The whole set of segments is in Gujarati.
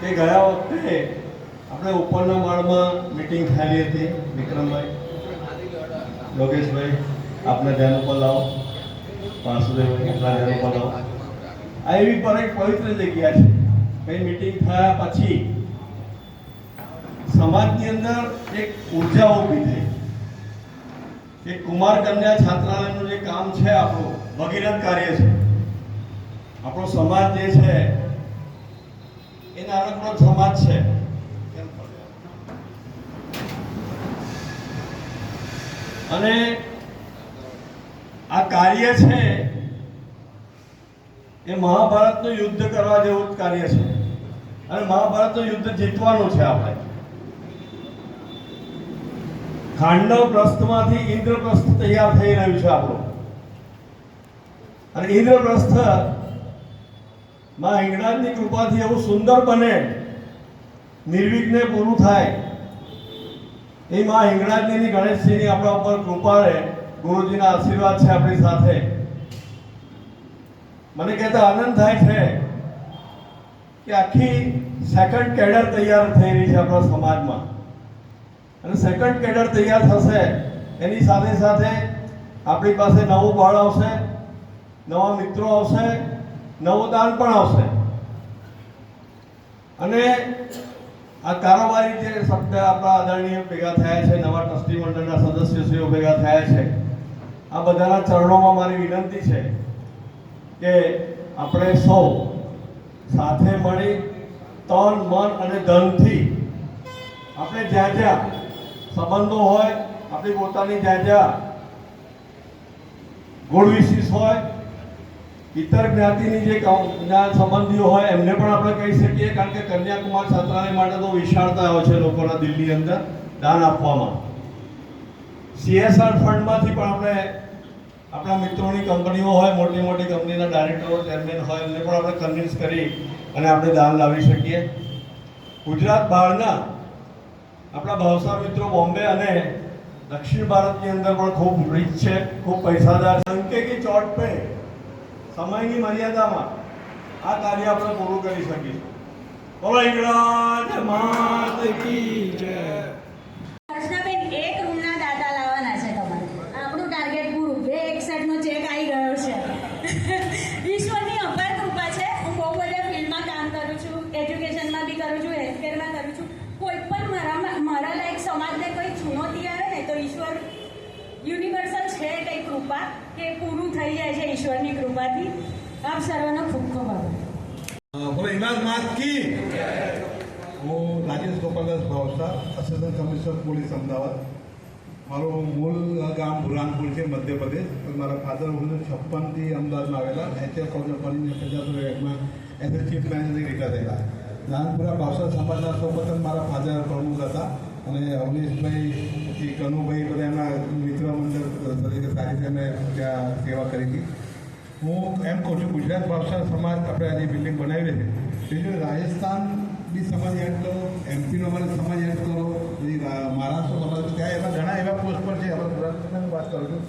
કે ગયા વખતે આપણે ઉપરના માળમાં મિટિંગ થયેલી હતી. વિક્રમભાઈ, યોગેશભાઈ, આપના ધ્યાન ઉપર લાવો. વાસુદેવભાઈ, આપના ધ્યાન ઉપર લાવો. આ એવી પર એક પવિત્ર જગ્યા છે. કઈ મિટિંગ થયા પછી સમાજની અંદર એક ઉર્જા ઊભી થઈ કે કુમાર કન્યા છાત્રાલયનું જે કામ છે આપણું ભગીરથ કાર્ય છે. આપણો સમાજ જે છે એ નાનકડો સમાજ છે. અને આ કાર્ય છે એ મહાભારતનું યુદ્ધ કરવા જેવું જ કાર્ય છે. અને મહાભારતનું યુદ્ધ જીતવાનું છે. આપણે ખાંડવ પ્રસ્થમાંથી ઇન્દ્રપ્રસ્થ તૈયાર થઈ રહ્યું છે આપણું. અને ઇન્દ્રપ્રસ્થ માં હિંગળાજની કૃપાથી એવું સુંદર બને, નિર્વિઘ્ને પૂરું થાય. એ માં હિંગળાજની ગણેશજીની આપણા ઉપર કૃપા રહે, ગુરુજીના આશીર્વાદ છે આપણી સાથે. મને કહેતા આનંદ થાય છે કે આખી સેકન્ડ કેડર તૈયાર થઈ રહી છે આપણા સમાજમાં. અને સેકન્ડ કેડર તૈયાર થશે એની સાથે સાથે આપણી પાસે નવું બળ આવશે, નવા મિત્રો આવશે, નવું દાન પણ આવશે. અને આ કારોબારી જે શબ્દ આપણા આદરણીય ભેગા થયા છે, નવા ટ્રસ્ટી મંડળના સદસ્યશ્રીઓ ભેગા થયા છે, આ બધાના ચરણોમાં મારી વિનંતી છે કે આપણે સૌ સાથે મળી તન, મન અને ધનથી આપણે જ્યાં જ્યાં સંબંધો હોય, આપણી પોતાની જ્યાં જ્યાં ગુણ વિશેષ હોય, ઇતર જ્ઞાતિની જે સંબંધીઓ હોય એમને પણ આપણે કહી શકીએ. કારણ કે કન્યાકુમાર છાત્રાલય માટે તો વિશાળતા હોય છે લોકોના દિલની અંદર દાન આપવામાં. CSR ફંડમાંથી પણ આપણે આપણા મિત્રોની કંપનીઓ હોય, મોટી મોટી કંપનીના ડાયરેક્ટરો, ચેરમેન હોય, એમને પણ આપણે કન્વિન્સ કરી અને આપણે દાન લાવી શકીએ. ગુજરાત બહારના આપણા ભાવસાર મિત્રો બોમ્બે અને દક્ષિણ ભારતની અંદર પણ ખૂબ રીચ છે, ખૂબ પૈસાદાર. સંકે કી ચોટ પે સમયની મર્યાદામાં આ કાર્ય આપણે પૂરું કરી શકીશું. બોલો હિંગળાજ માત કી જય. દર્શનાબેન, એક રૂમના દાતા લાવવાના છે તમારે. આપણું ટાર્ગેટ પૂરું. 2 એકસઠનો ચેક આવી ગયો છે. ઈશ્વરની અપાર કૃપા છે. હું બહુ બધા ફિલ્ડમાં કામ કરું છું, એજ્યુકેશનમાં બી કરું છું, હેલ્થકેરમાં કરું છું. કોઈ પણ મારા લાયક સમાજને કોઈ ચુનૌતી આવે ને તો ઈશ્વર યુનિવર્સલ છે કંઈ કૃપા કે પૂરું થઈ જાય છે ઈશ્વરની કૃપાથી. આપ સર્વનો ખૂબ ખૂબ આભાર. બોલો હિંગળાજ માત કી. હું Rajesh Gopaldas Bhavsar, assistant commissioner police Ahmedabad. મારું મૂળ ગામ બુરહાનપુર છે, મધ્યપ્રદેશ. મારા ફાધર 1956થી અમદાવાદમાં આવેલા. HF કોલેજ પંચાયતમાં as a chief manager retire થયેલા. નાનપુરા ભાવસાર સમાજના સૌપ્રથમ મારા ફાધર પ્રમુખ હતા. અને અવનીશભાઈ, પછી કનુભાઈ, બધા એમના મિત્ર મંડળ તરીકે સારી રીતે ત્યાં સેવા કરી હતી. હું એમ કહું છું, ગુજરાત ભાવસાર સમાજ આપણે આજે બિલ્ડિંગ બનાવી છે. બીજું રાજસ્થાન બી સમાજ એડ કરો, MP નો અમારે સમાજ એડ કરો, પછી મહારાષ્ટ્ર સમાજ, ત્યાં એવા ઘણા એવા પોસ્ટ પર છે. આપણે ગુજરાતની વાત કરું છું,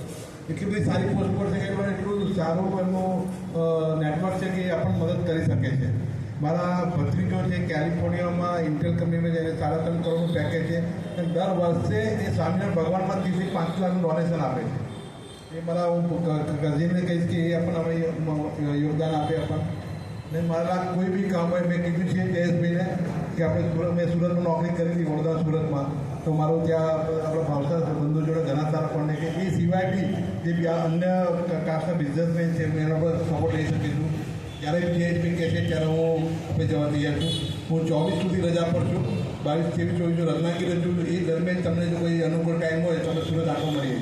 એટલી બધી સારી પોસ્ટ પર છે કે એટલું સારું એમનું નેટવર્ક છે કે આપણને મદદ કરી શકે છે. મારા ભત્રીજો છે કેલિફોર્નિયામાં ઇન્ટેલ કંપનીમાં જઈને 3.5 કરોડનું પેકેજ છે. અને દર વર્ષે એ સ્વામિનારાયણ ભગવાનમાં 30 થી 5 લાખનું ડોનેશન આપે છે. એ મારા હું કઝિનને કહીશ કે એ પણ અમે યોગદાન આપે આપણને. ને મારા કોઈ બી કામ હોય, મેં કીધું છે જયેશભાઈને કે આપણે મેં સુરતમાં નોકરી કરી હતી, વડોદરા સુરતમાં. તો મારું ત્યાં આપણા ભાવસાર બંધુ જોડે ઘણા સારા પણ કે એ સિવાય બી જે બી આ અન્ય કાસ્ટના બિઝનેસમેન છે એના પર સપોર્ટ લઈ શકીશું. જ્યારે જયેશભાઈ કહે છે ત્યારે હું આપણે જવા તૈયાર છું. હું 24 સુધી રજા પર છું. 22, 23, 24 રત્નાગીરી છું. એ દરમિયાન તમને જો કોઈ અનુકૂળ ટાઈમ હોય તો અમે સુરત આખો મળીએ.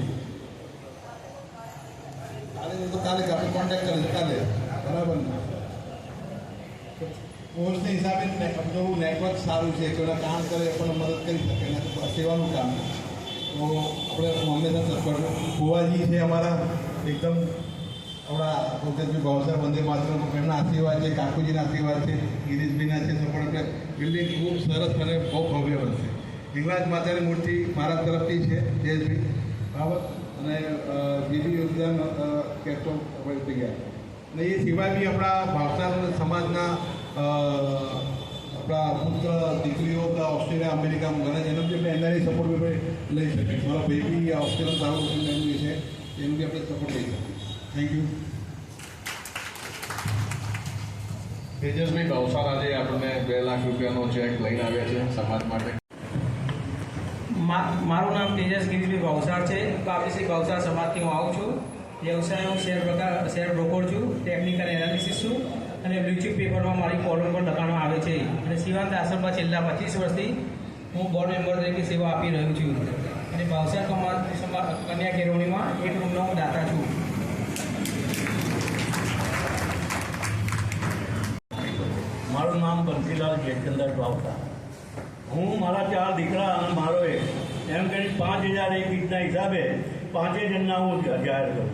કાલે આપણે કોન્ટેક્ટ કરીશું કાલે, બરાબર ને? પોસ્ટના હિસાબે જો નેટવર્ક સારું છે, કોઈ કામ કરે પણ મદદ કરી શકે ને સેવાનું કામ. તો આપણે હંમેશા તત્પર. ભુવાજી છે અમારા એકદમ આપણા પ્રોફેસર ભાવસાર વંદે માતરમ, એમના આશીર્વાદ છે, કાકુજીના આશીર્વાદ છે, ગિરીશભાઈના છે. તો પણ આપણે બિલ્ડિંગ ખૂબ સરસ અને બહુ ભવ્ય બનશે. હિંગળાજ માતાની મૂર્તિ મારા તરફથી છે, જયેશભાઈ, બરાબર. અને બીજું યોગદાન કહેતો તૈયાર. અને એ સિવાય બી આપણા ભાવસાર સમાજના આપણા દીકરીઓ ઓસ્ટ્રેલિયા અમેરિકામાં ઘણા છે એનો બી આપણે એનઆરઆઈ સપોર્ટ બી આપણે લઈ શકીએ. મારા ભાઈ બી ઓસ્ટ્રેલિયન સારું એનું છે એનું બી આપણે સપોર્ટ લઈ શકીએ. Thank you. તેજસભાઈ ભાવસાર આજે આપણને 2 લાખ રૂપિયાનો ચેક લઈને આવ્યા છે સમાજ માટે. મારું નામ તેજસ ગિરીભાઈ ભાવસાર છે. બાપીશ્રી ભાવસાર સમાજથી હું આવું છું. વ્યવસાય હું શેર બ્રોકર છું, ટેકનિકલ એનાલિસિસ છું અને બ્લુ પેપરમાં મારી કોલમ પર લખાણો આવે છે. અને શિવાંત આશ્રમમાં છેલ્લા 25 વર્ષથી હું બોર્ડ મેમ્બર તરીકે સેવા આપી રહ્યો છું. અને ભાવસાર કન્યા કેળવણીમાં એક રૂમનો હું દાતા છું. મારું નામ બંસીલાલ જયચંદ્ર ભાવસાર. હું મારા 4 દીકરા અને મારો એક એમ કરી 5,000 એક ઈદના હિસાબે 5 જણના હું જાહેર કરું.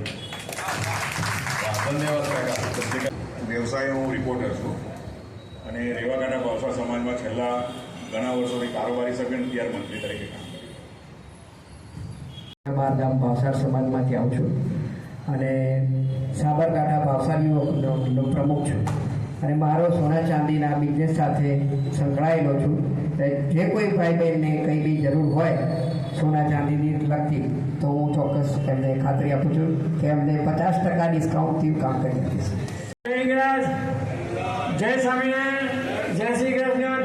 ધન્યવાદ કાકા. વ્યવસાય હું રિપોર્ટર છું અને રેવાગાડા ભાવસાર સમાજમાં છેલ્લા ઘણા વર્ષોથી કારોબારી સભ્ય અને ત્યાર મંત્રી તરીકે કામ કર્યું. બાર ગામ ભાવસાર સમાજમાંથી આવું છું અને સાબરકાંઠા ભાવસાર યુવકનો પ્રમુખ છું અને મારો સોના ચાંદીના બિઝનેસ સાથે સંકળાયેલો છું. જે કોઈ ભાઈ બહેનને કંઈ બી જરૂર હોય સોના ચાંદીની લગતી તો હું ચોક્કસ એમને ખાતરી આપું છું કે એમને 50% ડિસ્કાઉન્ટથી કામ કરી આપીશ. જય સ્વામિનારાયણ, જય શ્રી કૃષ્ણ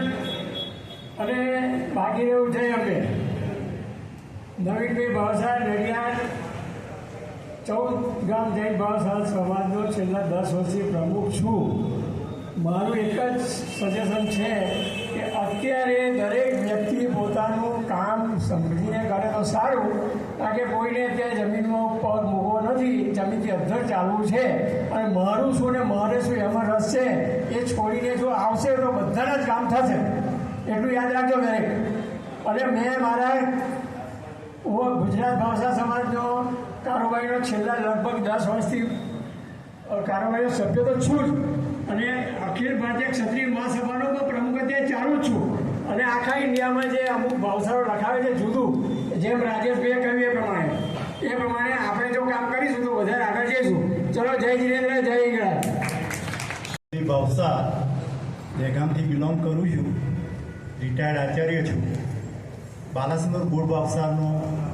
અને બાકી રહેવું જય અંબે. નવીનભાઈ ભાવસાર નડિયાદ 14 ગામ જૈન ભાવસાર સમાજનો છેલ્લા 10 વર્ષથી પ્રમુખ છું. મારું એક જ સજેશન છે કે અત્યારે દરેક વ્યક્તિ પોતાનું કામ સમજીને કરે તો સારું, કારણ કે કોઈને ત્યાં જમીનમાં પગ મૂકવો નથી, જમીનથી અધ્ધર ચાલવું છે અને મારું શું ને મારે શું એમાં રસ છે એ છોડીને જો આવશે તો બધાના જ કામ થશે, એટલું યાદ રાખજો દરેક. અને મેં મારા ગુજરાત ભાવસાર સમાજનો કારોબારીનો છેલ્લા લગભગ 10 વર્ષથી કારોબારીનો સભ્ય તો છું જ અને અખિલ ભારતીય ક્ષત્રિય મહાસભાનો પણ પ્રમુખ અત્યારે ચાલુ જ છું. અને આખા ઇન્ડિયામાં જે અમુક ભાવસારો લખાવે છે જુદું, જેમ રાજેશભાઈએ કહ્યું એ પ્રમાણે આપણે જો કામ કરીશું તો વધારે આગળ જઈશું. ચલો, જય જીનેન્દ્ર, જય હિંગળાજ. ભાવસાર દહેગામથી બિલોંગ કરું છું. રિટાયર્ડ આચાર્ય છું. બાલાસનોર બોર્ડ ભાવસારનો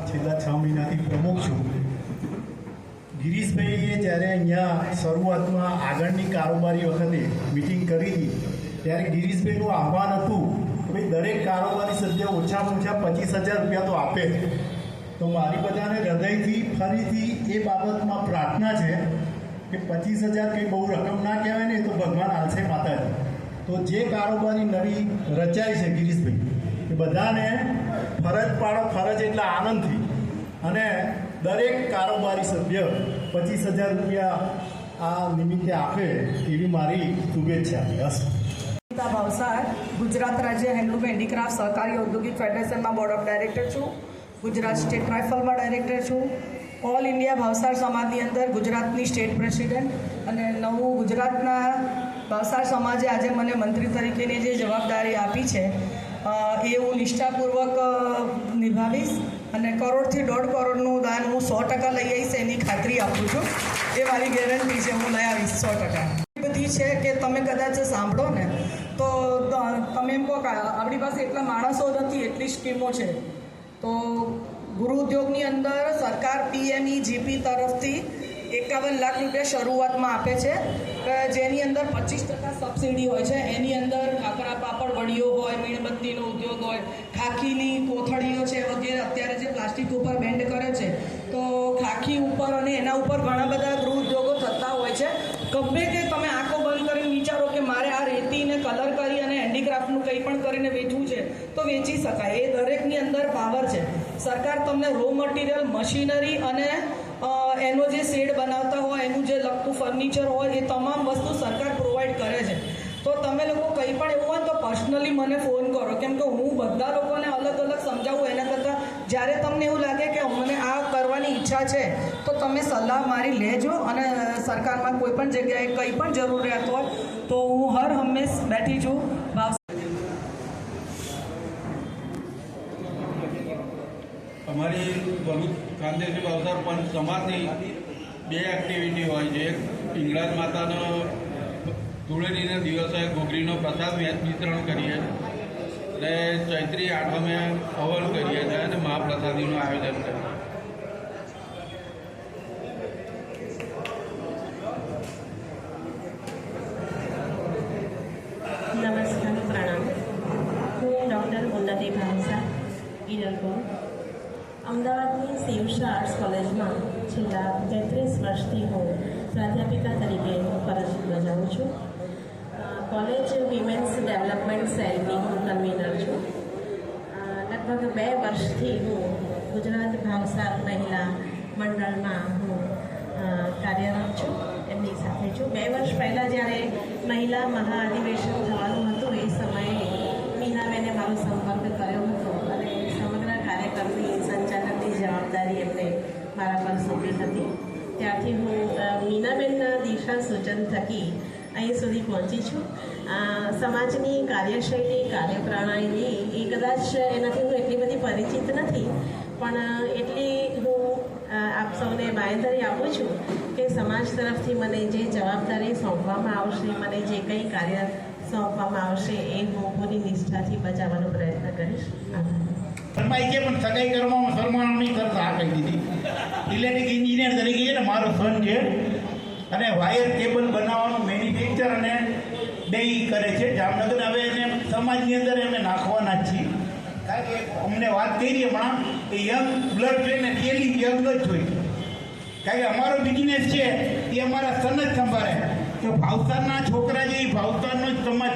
છેલ્લા 6 મહિનાથી પ્રમુખ છું. ગિરીશભાઈએ જ્યારે અહીંયા શરૂઆતમાં આગળની કારોબારી વખતે મિટિંગ કરી હતી ત્યારે ગિરીશભાઈનું આહ્વાન હતું કે ભાઈ દરેક કારોબારી સભ્ય ઓછામાં ઓછા 25,000 રૂપિયા તો આપે. તો મારી બધાને હૃદયથી ફરીથી એ બાબતમાં પ્રાર્થના છે કે 25,000 કંઈ બહુ રકમ ના કહેવાય ને, તો ભગવાન આલશે માતાજી. તો જે કારોબારી નવી રચાય છે ગિરીશભાઈ એ બધાને ફરજ પાડો, ફરજ એટલે આનંદથી, અને દરેક કારોબારી સભ્ય 25,000 રૂપિયા આ નિમિત્તે આપે એવી મારી શુભેચ્છા. ભાવસાર ગુજરાત રાજ્ય હેન્ડલૂમ હેન્ડીક્રાફ્ટ સહકારી ઔદ્યોગિક ફેડરેશનમાં બોર્ડ ઓફ ડાયરેક્ટર છું. ગુજરાત સ્ટેટ રાઇફલમાં ડાયરેક્ટર છું. ઓલ ઇન્ડિયા ભાવસાર સમાજની અંદર ગુજરાતની સ્ટેટ પ્રેસિડેન્ટ અને નવું ગુજરાતના ભાવસાર સમાજે આજે મને મંત્રી તરીકેની જે જવાબદારી આપી છે એ હું નિષ્ઠાપૂર્વક નિભાવીશ અને કરોડથી 1.5 કરોડનું દાન હું 100% લઈ આવીશ એની ખાતરી આપું છું. એ મારી ગેરંટી છે, હું લઈ આવીશ 100%. બધી છે કે તમે કદાચ સાંભળો ને તો તમે એમ કહો કે આપણી પાસે એટલા માણસો નથી, એટલી સ્કીમો છે. તો ગૃહ ઉદ્યોગની અંદર સરકાર PMEGP તરફથી 51 લાખ રૂપિયા શરૂઆતમાં આપે છે, જેની અંદર 25% સબસિડી હોય છે. એની અંદર ખાખરા પાપડ વડીઓ હોય, મીણબત્તીનો ઉદ્યોગ હોય, ખાખીની કોથળીઓ છે વગેરે. અત્યારે જે પ્લાસ્ટિક ઉપર બેન્ડ કરે છે તો ખાખી ઉપર અને એના ઉપર ઘણા બધા ગૃહ ઉદ્યોગો થતા હોય છે. ગમે તે તમે આંખો બંધ કરીને વિચારો કે મારે આ રેતીને કલર કરી અને હેન્ડીક્રાફ્ટનું કંઈ પણ કરીને વેચવું છે તો વેચી શકાય. એ દરેકની અંદર પાવર છે. સરકાર તમને રો મટીરિયલ, મશીનરી અને એનો જે શેડ બનાવતા હોય એનું જે લગતું ફર્નિચર હોય એ તમામ વસ્તુ સરકાર પ્રોવાઈડ કરે છે. તો તમે લોકો કંઈ પણ એવું હોય તો પર્સનલી મને ફોન કરો, કેમ કે હું બધા લોકોને અલગ અલગ સમજાવું એના કરતાં જ્યારે તમને એવું લાગે કે મને આ કરવાની ઈચ્છા છે તો તમે સલાહ મારી લેજો. અને સરકારમાં કોઈ પણ જગ્યાએ કંઈ પણ જરૂરિયાત હોય તો હું હર હંમેશ બેઠી છું. અમારી ભરૂચ કાંદેશ્રી ભાવસાર પણ સમાજની 2 એક્ટિવિટી હોય છે. એક હિંગળાજ માતાનો ધૂળેટીના દિવસે ઘૂઘરીનો પ્રસાદ વિતરણ કરીએ. અને ચૈત્રી આઠમે હવન કરીએ છીએ અને મહાપ્રસાદીનું આયોજન કરીએ. નમસ્કાર, પ્રણામ. હું ડૉક્ટર ઉન્નતિ ભાવસા ઈડરપુર અમદાવાદની શિવશા આર્ટ્સ કોલેજમાં છેલ્લા 33 વર્ષથી હું પ્રાધ્યાપિકા તરીકે ફરજ બજાવું છું. કોલેજ વિમેન્સ ડેવલપમેન્ટ સેલની હું કન્વીનર છું. લગભગ 2 વર્ષથી હું ગુજરાત ભાવસાર મહિલા મંડળમાં હું કાર્યરત છું, એમની સાથે છું. 2 વર્ષ પહેલાં જ્યારે મહિલા મહાઅધિવેશન થવાનું હતું એ સમયે મીનાબેને મારો સંપર્ક કર્યો હતો અને સમગ્ર કાર્યક્રમની સંચાલનની જવાબદારી એમને મારા પર સોંપી હતી. ત્યારથી હું મીનાબેનના દિશા સૂચન થકી અહીં સુધી પહોંચી છું. સમાજની કાર્યશૈલી, કાર્યપ્રણાલી એ કદાચ એનાથી હું એટલી બધી પરિચિત નથી, પણ એટલી હું આપ સૌને બાંયધરી આપું છું કે સમાજ તરફથી મને જે જવાબદારી સોંપવામાં આવશે, મને જે કંઈ કાર્ય સોંપવામાં આવશે એ હું પૂરી નિષ્ઠાથી બજાવવાનો પ્રયત્ન કરીશ. ફરમાઈ છે પણ સગાઈ કરવામાં સરમાણની તરફ આ કહી દીધી. ઇલેક્ટ્રિક એન્જિનિયર તરીકે છે ને મારો સન છે અને વાયર કેબલ બનાવવાનું મેન્યુફેક્ચર અને ડેઈ કરે છે જામનગર. હવે એને સમાજની અંદર અમે નાખવાના જ છીએ, કારણ કે અમને વાત કરી હમણાં કે યંગ બ્લડ છે ને રિયલી યંગ જ હોય, કારણ કે અમારો બિઝનેસ છે એ અમારા સન જ સંભાળે. તો ભાવસારના છોકરા જે ભાવસારનો જ સમાજ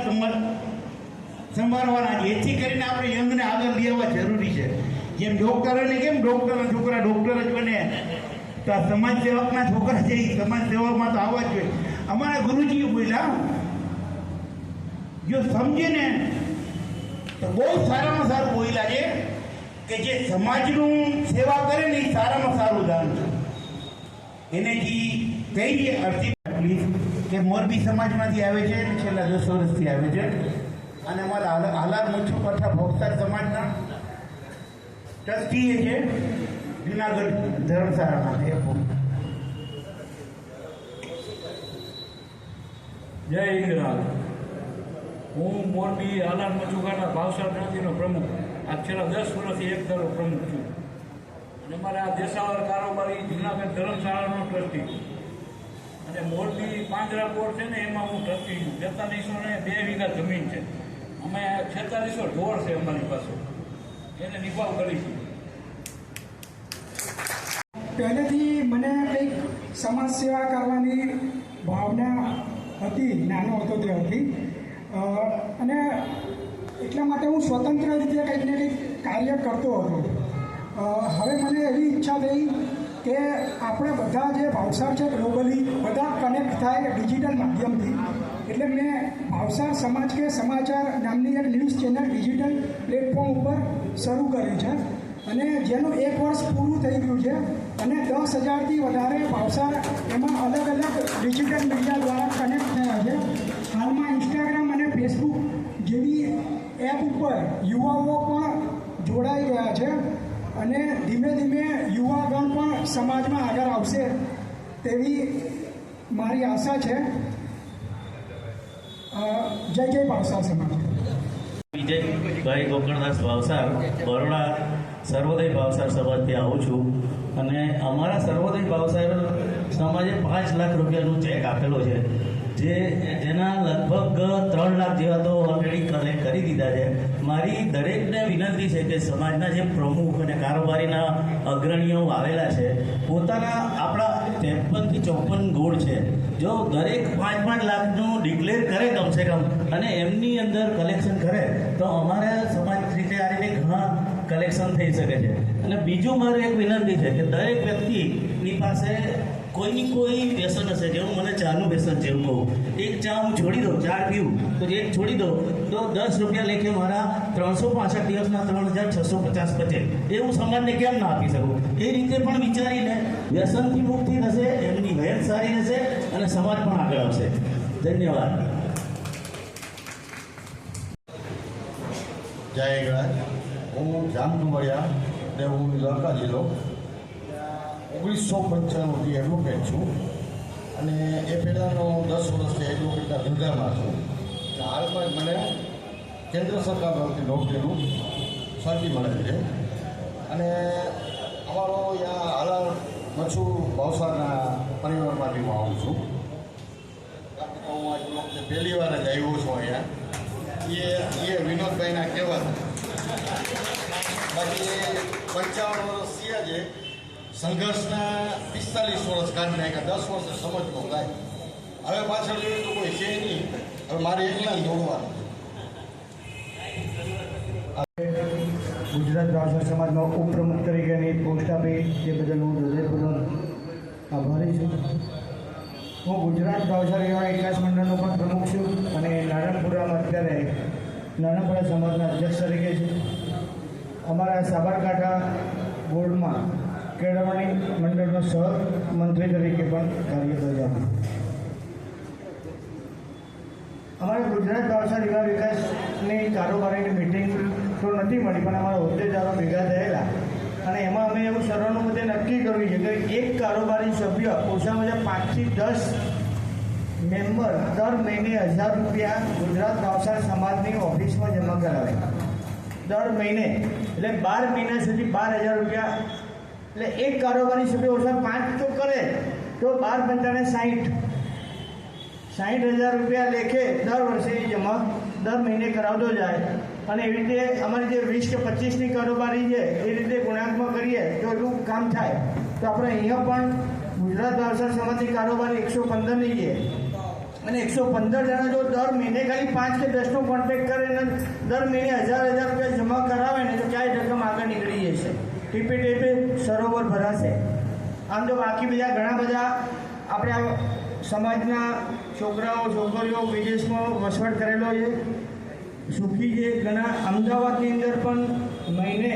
સંભાળવાના છે. એથી કરીને આપણે યંગને આગળ લઈ આવવા જરૂરી છે. જેમ ડૉક્ટરોને કેમ ડૉક્ટરના છોકરા ડૉક્ટર જ બને, તો આ સમાજ સેવકના છોકરા છે એ સમાજ સેવામાં તો આવવા જ જોઈએ. અમારા ગુરુજી બોલ્યા, જો સમજે ને તો બહુ સારામાં સારું બોલ્યા છે કે જે સમાજનું સેવા કરે ને એ સારામાં સારું દાન છે. એને જે કઈ છે અર્થી પ્લીઝ કે મોરબી સમાજમાંથી આવે છે, છેલ્લા 10 વર્ષથી આવે છે અને અમારા હાલાર મુચ્છુ પઠા ભોગસાર સમાજના ટ્રસ્ટી છે જુનાગઢ ધર્મશાળામાં. જય ઇન્દ્રાલ. હું મોરબી હાલાર મચુકાના ભાવસાર જ્ઞાતિનો પ્રમુખ, આ છેલ્લા 10 વર્ષથી એક ધારો પ્રમુખ છું અને મારા દેશાવર કારોબારી જુનાગઢ ધર્મશાળાનો ટ્રસ્ટી અને મોરબી પાંજરાપોળ છે ને એમાં હું ટ્રસ્ટી છું. 4302 વીઘા જમીન છે. અમે 4600 ઢોર છે અમારી પાસે, એને નિભાવ કરીશું. પહેલેથી મને કંઈક સમાજ સેવા કરવાની ભાવના હતી, નાનો હતો ત્યારથી, અને એટલા માટે હું સ્વતંત્ર રીતે કંઈક ને કંઈક કાર્ય કરતો હતો. હવે મને એવી ઈચ્છા થઈ કે આપણે બધા જે ભાવસાર છે ગ્લોબલી બધા કનેક્ટ થાય ડિજિટલ માધ્યમથી. એટલે મેં ભાવસાર સમાજ કે સમાચાર નામની એક ન્યૂઝ ચેનલ ડિજિટલ પ્લેટફોર્મ ઉપર શરૂ કરી છે અને જેનું 1 વર્ષ પૂરું થઈ ગયું છે અને 10,000થી વધારે ભાવસાર એમાં અલગ અલગ ડિજિટલ મીડિયા દ્વારા કનેક્ટ થયા છે. હાલમાં ઇન્સ્ટાગ્રામ અને ફેસબુક જેવી એપ ઉપર યુવાઓ પણ જોડાઈ ગયા છે અને ધીમે ધીમે યુવાગણ પણ સમાજમાં આગળ આવશે તેવી મારી આશા છે. જય જય ભાવસાર સમાજ. વિજયભાઈ ગોકળદાસ ભાવસાર, બરોડા સર્વોદય ભાવસાર સમાજથી આવું છું અને અમારા સર્વોદય ભાવસાર સમાજે 5 લાખ રૂપિયાનો ચેક આપેલો છે, જેના લગભગ 3 લાખ જેવા તો ઓલરેડી કલેક્ટ કરી દીધા છે. મારી દરેકને વિનંતી છે કે સમાજના જે પ્રમુખ અને કારોબારીના અગ્રણીઓ આવેલા છે, પોતાના આપણા 53 થી 54 ગોળ છે, જો દરેક 5-5 લાખનું ડિક્લેર કરે કમસે કમ અને એમની અંદર કલેક્શન કરે તો અમારા સમાજ રીતે આ રીતે ઘણા કલેક્શન થઈ શકે છે. અને બીજું મારે એક વિનંતી છે કે દરેક વ્યક્તિની પાસે કોઈની કોઈ વ્યસન હશે. જેવું મને ચાનું વ્યસન છે, એવું કહું, એક ચા હું છોડી દઉં, 4 પીવું તો એક છોડી દઉં તો 10 રૂપિયા લેખે મારા 365 દિવસના 3650 બચે. એવું સમાજને કેમ ના આપી શકું? એ રીતે પણ વિચારીને વ્યસનથી મુક્તિ થશે, એમની હેલ્થ સારી રહેશે અને સમાજ પણ આગળ આવશે. ધન્યવાદ. જય ગણાજ. હું જામનગરિયા ને હું દ્વારકા જિલ્લો 1995થી એડવોકેટ છું અને એ પહેલાંનો 10 વર્ષથી એડવોકેટના ધંધામાં છું. હાલમાં મને કેન્દ્ર સરકાર તરફથી નોકરીનું સર્ટી મળેલ છે અને અમારો અહીંયા હાલ મચ્છુ ભાવસારના પરિવારમાંથી હું આવું છું. કારણ કે હું આજે વખતે પહેલી વાર જ આવ્યો છું અહીંયા. એ વિનોદભાઈના કહેવાતા. બાકી 55 વર્ષ થયા છે. સંઘર્ષના 45 વર્ષ કાઢી નાખ્યા. 10 વર્ષે સમજવું થાય. હવે પાછળ જોઈએ તો કોઈ છે નહીં. હવે મારે એકલા દોડવાનું. ગુજરાત ભાવસાર સમાજમાં ઉપપ્રમુખ તરીકેની પોસ્ટ આપી તે બદલ હું હૃદયપૂર્વક આભારી છું. હું ગુજરાત ભાવસાર એવા વિકાસ મંડળનો પણ પ્રમુખ છું અને નારણપુરામાં અત્યારે નારણપુરા સમાજના અધ્યક્ષ તરીકે છું. અમારા સાબરકાંઠા બોર્ડમાં કેળવણી મંડળનો સહમંત્રી તરીકે પણ કાર્ય કર્યા. અમારા ગુજરાત ભાવસાર યુવા વિકાસની કારોબારીની મિટિંગ તો નથી મળી, પણ અમારા હોદ્દેદારો ભેગા થયેલા અને એમાં અમે એવું સર્વાનુમતે નક્કી કર્યું છે કે એક કારોબારી સભ્ય ઓછામાં ઓછા 5 થી 10 મેમ્બર દર મહિને 1000 રૂપિયા ગુજરાત ભાવસાર સમાજની ઓફિસમાં જમા કરાવે. દર મહિને એટલે 12 મહિના સુધી 12000 રૂપિયા. એટલે એક કારોબારી સભ્ય ઓછા 5 તો કરે તો 12 × 60,000 રૂપિયા લેખે દર વર્ષે જમા દર મહિને કરાવતો જાય. અને એવી રીતે અમારી જે 20 કે 25ની કારોબારી છે એ રીતે ગુણાત્મક કરીએ તો એટલું કામ થાય. તો આપણે અહીંયા પણ ગુજરાત ભાવસાર સમાજની કારોબારી 115ની છે અને 115 જણા જો દર મહિને ખાલી 5 કે 10નો કોન્ટેક્ટ કરે અને દર મહિને 1000 રૂપિયા જમા કરાવે ને તો ક્યાંય રકમ આગળ નીકળી જશે. ટીપે ટીપે સરોવર ભરાશે. આમ તો બાકી બીજા ઘણા બધા આપણે સમાજના છોકરાઓ છોકરીઓ વિદેશમાં વસવાટ કરેલો છે, સુખી છે. ઘણા અમદાવાદની અંદર પણ મહિને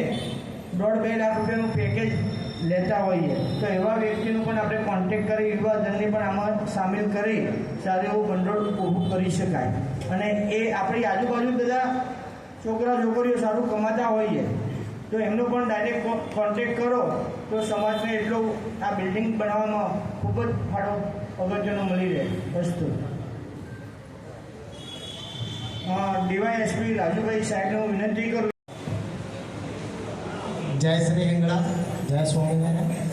1.5-2 લાખ રૂપિયાનું પેકેજ લેતા હોઈએ. તો એવા વ્યક્તિનો પણ આપણે કોન્ટેક્ટ કરી યુવાધનને પણ આમાં સામેલ કરી સારું એવું ભંડોળ ઊભું કરી શકાય. અને એ આપણી આજુબાજુ બધા છોકરા છોકરીઓ સારું કમાતા હોઈએ તો એમનો પણ ડાયરેક્ટ કોન્ટેક્ટ કરો તો સમાજને એટલો આ બિલ્ડિંગ બનાવવામાં ખૂબ જ ફાળો અગત્યનો મળી રહે. વસ્તુ ડીવાયએસપી રાજુભાઈ સાહેબને હું વિનંતી કરું. જય શ્રી હિંગળા, જય સ્વામિનારાયણ.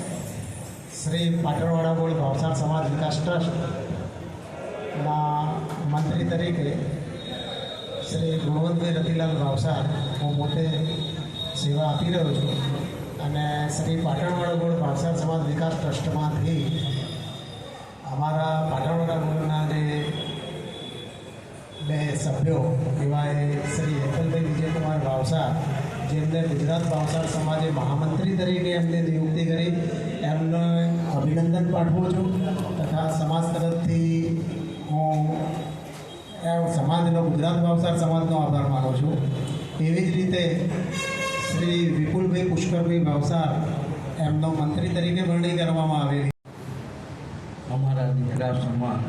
શ્રી પાટણવાડા બોર્ડ ભાવસાર સમાજ વિકાસ ટ્રસ્ટના મંત્રી તરીકે શ્રી ગુણવંતભાઈ રતિલાલ ભાવસાર હું પોતે સેવા આપી રહ્યો છું. અને શ્રી પાટણવાડા બોર્ડ ભાવસાર સમાજ વિકાસ ટ્રસ્ટમાંથી અમારા પાટણવાડા બોર્ડના જે 2 સભ્યો એવા શ્રી હેતલભાઈ વિજયકુમાર ભાવસાર, જેમને ગુજરાત ભાવસાર સમાજે મહામંત્રી તરીકે એમને નિયુક્તિ કરી, એમને અભિનંદન પાઠવું છું. તથા સમાજ તરફથી હું સમાજનો ગુજરાત ભાવસાર સમાજનો આભાર માનું છું. એવી જ રીતે શ્રી વિપુલભાઈ પુષ્કરભાઈ ભાવસાર એમનો મંત્રી તરીકે વરણી કરવામાં આવેલી. અમારા દીકરા સમાજ